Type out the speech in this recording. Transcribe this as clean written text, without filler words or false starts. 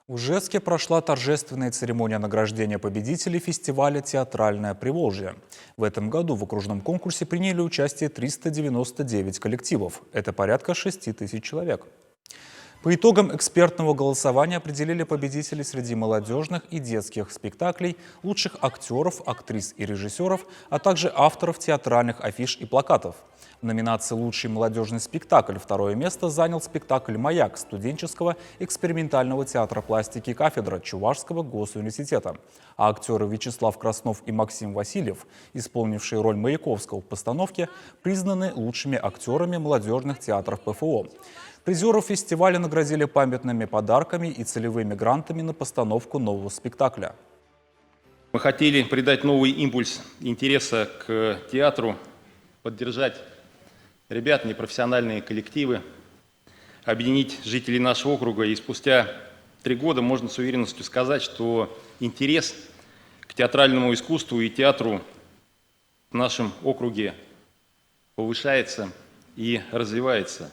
В Ижевске прошла торжественная церемония награждения победителей фестиваля «Театральное Приволжье». В этом году в окружном конкурсе приняли участие 399 коллективов. Это порядка 6000 человек. По итогам экспертного голосования определили победителей среди молодежных и детских спектаклей, лучших актеров, актрис и режиссеров, а также авторов театральных афиш и плакатов. В номинации «Лучший молодежный спектакль» второе место занял спектакль «Маяк» студенческого экспериментального театра пластики «Кафедра» Чувашского госуниверситета. А актеры Вячеслав Краснов и Максим Васильев, исполнившие роль Маяковского в постановке, признаны лучшими актерами молодежных театров ПФО. Призеров фестиваля наградили памятными подарками и целевыми грантами на постановку нового спектакля. Мы хотели придать новый импульс интереса к театру, поддержать ребят, непрофессиональные коллективы, объединить жителей нашего округа. И спустя 3 года можно с уверенностью сказать, что интерес к театральному искусству и театру в нашем округе повышается и развивается.